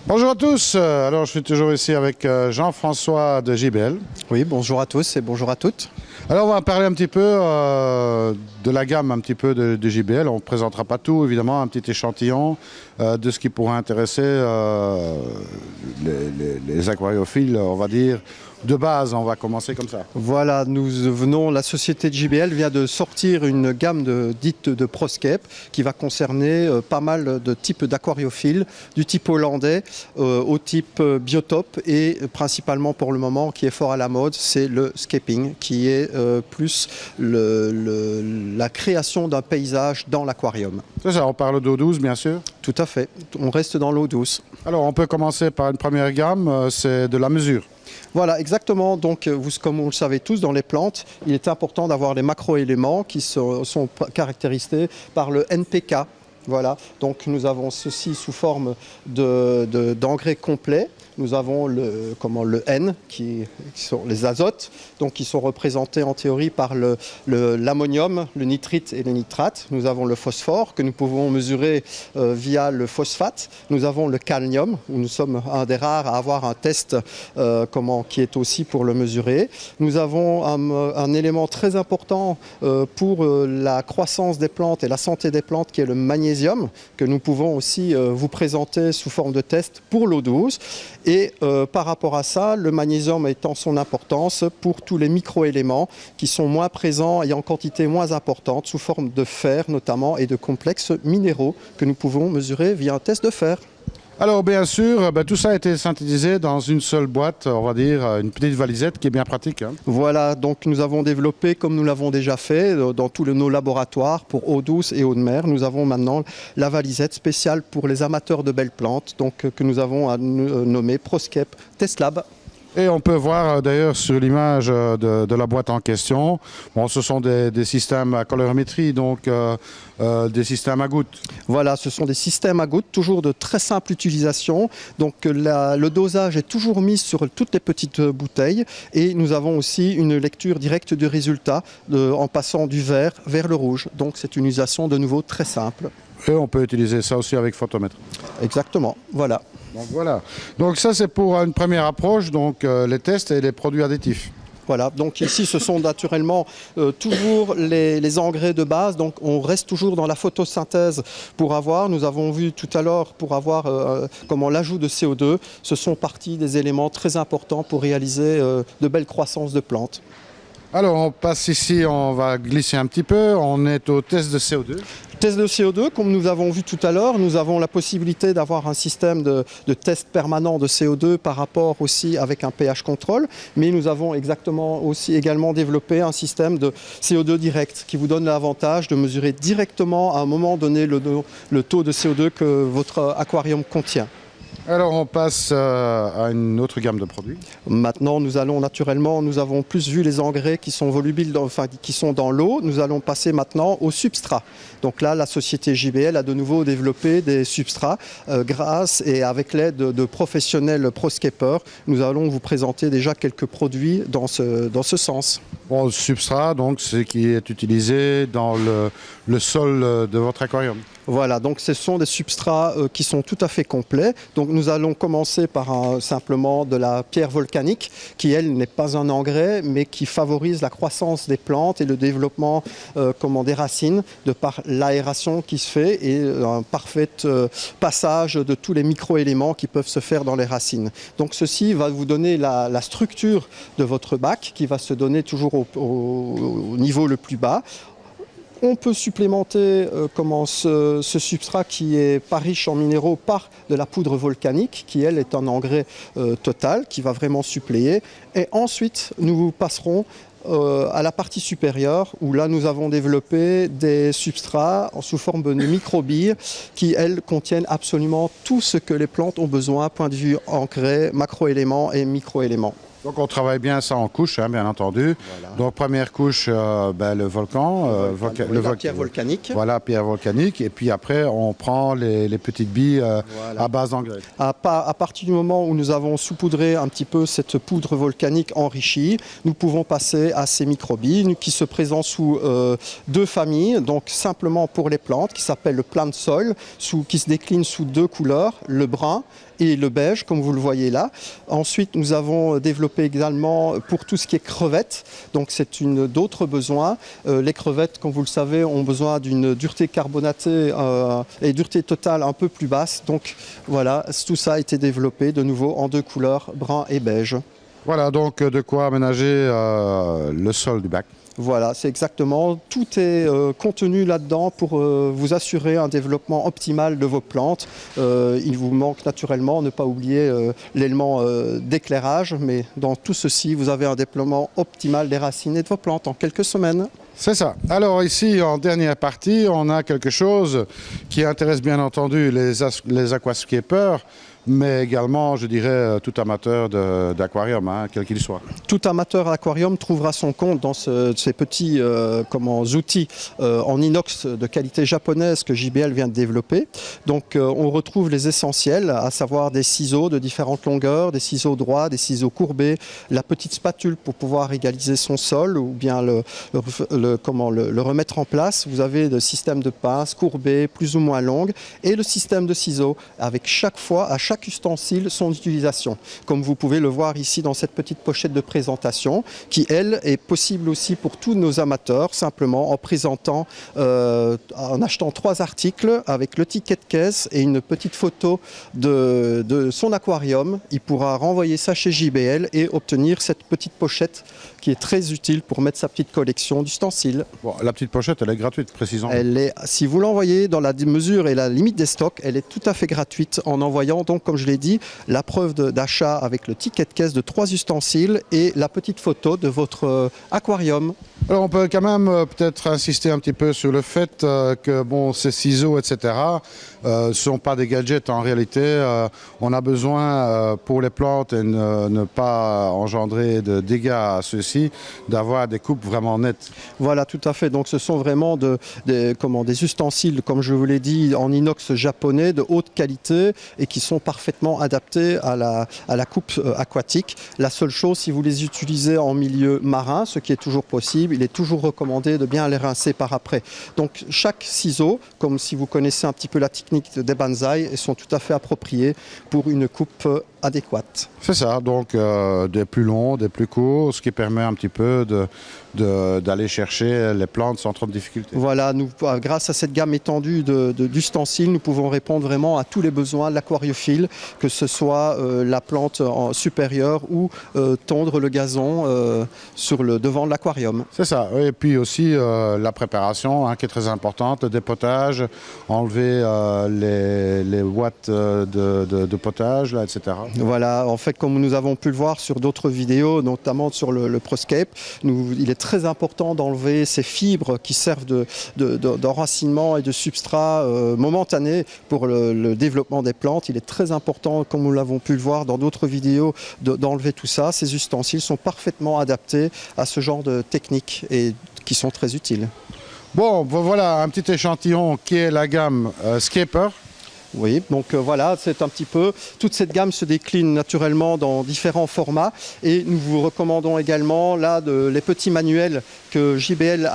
Bonjour à tous, alors je suis toujours ici avec Jean-François de JBL. Oui, bonjour à tous et bonjour à toutes. Alors on va parler un petit peu de la gamme un petit peu de JBL. On ne présentera pas tout, évidemment, un petit échantillon de ce qui pourrait intéresser les aquariophiles, on va dire. De base, on va commencer comme ça. Voilà, la société de JBL vient de sortir une gamme dite de Proscape qui va concerner pas mal de types d'aquariophiles, du type hollandais au type biotope et principalement pour le moment qui est fort à la mode, c'est le scaping qui est plus la création d'un paysage dans l'aquarium. C'est ça, on parle d'eau douce bien sûr. Tout à fait, on reste dans l'eau douce. Alors on peut commencer par une première gamme, c'est de la mesure. Voilà, exactement. Donc, comme vous le savez tous, dans les plantes, il est important d'avoir les macro-éléments qui sont caractérisés par le NPK. Voilà, donc nous avons ceci sous forme d'engrais complets. Nous avons le N, qui sont les azotes, donc qui sont représentés en théorie par l'ammonium, le nitrite et le nitrate. Nous avons le phosphore, que nous pouvons mesurer via le phosphate. Nous avons le calnium, où nous sommes un des rares à avoir un test qui est aussi pour le mesurer. Nous avons un élément très important pour la croissance des plantes et la santé des plantes, qui est le magnésium, que nous pouvons aussi vous présenter sous forme de test pour l'eau douce. Et par rapport à ça, le magnésium étant son importance pour tous les micro-éléments qui sont moins présents et en quantité moins importante, sous forme de fer notamment et de complexes minéraux que nous pouvons mesurer via un test de fer. Alors bien sûr, tout ça a été synthétisé dans une seule boîte, on va dire une petite valisette qui est bien pratique. Hein. Voilà, donc nous avons développé, comme nous l'avons déjà fait dans tous nos laboratoires pour eau douce et eau de mer, nous avons maintenant la valisette spéciale pour les amateurs de belles plantes, donc que nous avons nommée Proscape Test Lab. Et on peut voir d'ailleurs sur l'image de la boîte en question, bon, ce sont des systèmes à colorimétrie, donc des systèmes à gouttes. Voilà, ce sont des systèmes à gouttes, toujours de très simple utilisation. Donc le dosage est toujours mis sur toutes les petites bouteilles et nous avons aussi une lecture directe du résultat en passant du vert vers le rouge. Donc c'est une utilisation de nouveau très simple. Et on peut utiliser ça aussi avec photomètre. Exactement, voilà. Donc voilà. Donc ça c'est pour une première approche, donc les tests et les produits additifs. Voilà, donc ici ce sont naturellement toujours les engrais de base, donc on reste toujours dans la photosynthèse pour avoir, nous avons vu tout à l'heure pour avoir l'ajout de CO2, ce sont partie des éléments très importants pour réaliser de belles croissances de plantes. Alors on passe ici, on va glisser un petit peu, on est au test de CO2. Test de CO2, comme nous avons vu tout à l'heure, nous avons la possibilité d'avoir un système de test permanent de CO2 par rapport aussi avec un pH contrôle, mais nous avons également développé un système de CO2 direct qui vous donne l'avantage de mesurer directement à un moment donné le taux de CO2 que votre aquarium contient. Alors on passe à une autre gamme de produits. Maintenant nous avons plus vu les engrais qui sont volubiles, qui sont dans l'eau, nous allons passer maintenant au substrat. Donc là la société JBL a de nouveau développé des substrats grâce et avec l'aide de professionnels proscapeurs. Nous allons vous présenter déjà quelques produits dans ce sens. Bon, le substrat, donc, c'est qui est utilisé dans le sol de votre aquarium. Voilà, donc ce sont des substrats qui sont tout à fait complets. Donc nous allons commencer par simplement de la pierre volcanique qui, elle, n'est pas un engrais, mais qui favorise la croissance des plantes et le développement des racines de par l'aération qui se fait et un parfait passage de tous les micro-éléments qui peuvent se faire dans les racines. Donc ceci va vous donner la structure de votre bac qui va se donner toujours au niveau le plus bas. On peut supplémenter ce substrat qui est pas riche en minéraux par de la poudre volcanique qui, elle, est un engrais total qui va vraiment suppléer. Et ensuite, nous passerons à la partie supérieure où là nous avons développé des substrats sous forme de microbilles qui, elles, contiennent absolument tout ce que les plantes ont besoin, point de vue engrais, macroéléments et microéléments. Donc on travaille bien ça en couches, hein, bien entendu. Voilà. Donc première couche, le volcan, La pierre volcanique. Voilà, pierre volcanique. Et puis après, on prend les petites billes Voilà. à base d'engrais. À partir du moment où nous avons saupoudré un petit peu cette poudre volcanique enrichie, nous pouvons passer à ces microbilles qui se présentent sous deux familles, donc simplement pour les plantes, qui s'appelle le plant soil, qui se décline sous deux couleurs, le brun et le beige, comme vous le voyez là. Ensuite, nous avons développé également pour tout ce qui est crevettes. Donc, c'est d'autres besoins. Les crevettes, comme vous le savez, ont besoin d'une dureté carbonatée et dureté totale un peu plus basse. Donc, voilà, tout ça a été développé de nouveau en deux couleurs, brun et beige. Voilà, donc de quoi aménager le sol du bac. Voilà, c'est exactement. Tout est contenu là-dedans pour vous assurer un développement optimal de vos plantes. Il vous manque naturellement, ne pas oublier l'élément d'éclairage, mais dans tout ceci, vous avez un développement optimal des racines et de vos plantes en quelques semaines. C'est ça. Alors ici, en dernière partie, on a quelque chose qui intéresse bien entendu les aquascapers, mais également, je dirais, tout amateur d'aquarium, hein, quel qu'il soit. Tout amateur d'aquarium trouvera son compte dans ces petits outils en inox de qualité japonaise que JBL vient de développer. Donc on retrouve les essentiels, à savoir des ciseaux de différentes longueurs, des ciseaux droits, des ciseaux courbés, la petite spatule pour pouvoir égaliser son sol ou bien le remettre en place. Vous avez le système de pince courbé, plus ou moins longue, et le système de ciseaux avec à chaque ustensile son utilisation. Comme vous pouvez le voir ici dans cette petite pochette de présentation, qui elle est possible aussi pour tous nos amateurs, simplement en présentant, en achetant 3 articles avec le ticket de caisse et une petite photo de son aquarium. Il pourra renvoyer ça chez JBL et obtenir cette petite pochette qui est très utile pour mettre sa petite collection d'ustensiles. Bon, la petite pochette, elle est gratuite, précisons. Si vous l'envoyez dans la mesure et la limite des stocks, elle est tout à fait gratuite en envoyant, donc, comme je l'ai dit, la preuve d'achat avec le ticket de caisse de 3 ustensiles et la petite photo de votre aquarium. Alors on peut quand même peut-être insister un petit peu sur le fait que bon, ces ciseaux, etc., ne sont pas des gadgets en réalité. On a besoin pour les plantes et ne pas engendrer de dégâts à ceux-ci, d'avoir des coupes vraiment nettes. Voilà, tout à fait. Donc ce sont vraiment des ustensiles, comme je vous l'ai dit, en inox japonais de haute qualité et qui sont parfaitement adaptés à la coupe aquatique. La seule chose, si vous les utilisez en milieu marin, ce qui est toujours possible, il est toujours recommandé de bien les rincer par après. Donc chaque ciseau, comme si vous connaissez un petit peu la technique des banzai, sont tout à fait appropriés pour une coupe adéquate. C'est ça, donc des plus longs, des plus courts, ce qui permet un petit peu d'aller chercher les plantes sans trop de difficultés. Voilà, grâce à cette gamme étendue d'ustensiles, nous pouvons répondre vraiment à tous les besoins de l'aquariophile, que ce soit la plante supérieure ou tondre le gazon sur le devant de l'aquarium. C'est ça, et puis aussi la préparation qui est très importante, le dépotage, enlever les boîtes de potage, là, etc. Voilà, en fait, comme nous avons pu le voir sur d'autres vidéos, notamment sur le ProScape, il est très important d'enlever ces fibres qui servent d'enracinement et de substrat momentané pour le développement des plantes. Il est très important, comme nous l'avons pu le voir dans d'autres vidéos, d'enlever tout ça. Ces ustensiles sont parfaitement adaptés à ce genre de techniques et qui sont très utiles. Bon, voilà un petit échantillon qui est la gamme Scaper. Oui, donc voilà, c'est un petit peu, toute cette gamme se décline naturellement dans différents formats et nous vous recommandons également là les petits manuels que JBL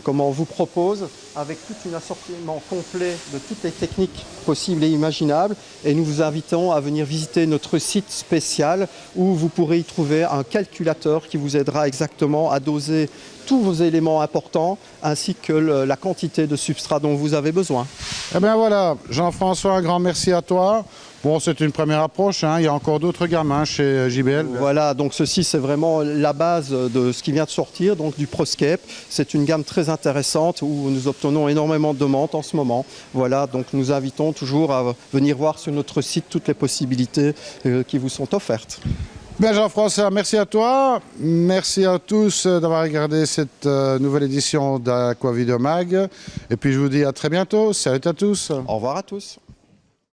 vous propose avec tout un assortiment complet de toutes les techniques possibles et imaginables, et nous vous invitons à venir visiter notre site spécial où vous pourrez y trouver un calculateur qui vous aidera exactement à doser tous vos éléments importants ainsi que la quantité de substrat dont vous avez besoin. Eh bien voilà, Jean-François, un grand merci à toi. Bon, c'est une première approche, hein. Il y a encore d'autres gammes chez JBL. Voilà, donc ceci c'est vraiment la base de ce qui vient de sortir, donc du ProScape. C'est une gamme très intéressante où nous obtenons énormément de demandes en ce moment. Voilà, donc nous invitons toujours à venir voir sur notre site toutes les possibilités qui vous sont offertes. Bien Jean-François, merci à toi. Merci à tous d'avoir regardé cette nouvelle édition d'Aqua Video Mag. Et puis je vous dis à très bientôt. Salut à tous. Au revoir à tous.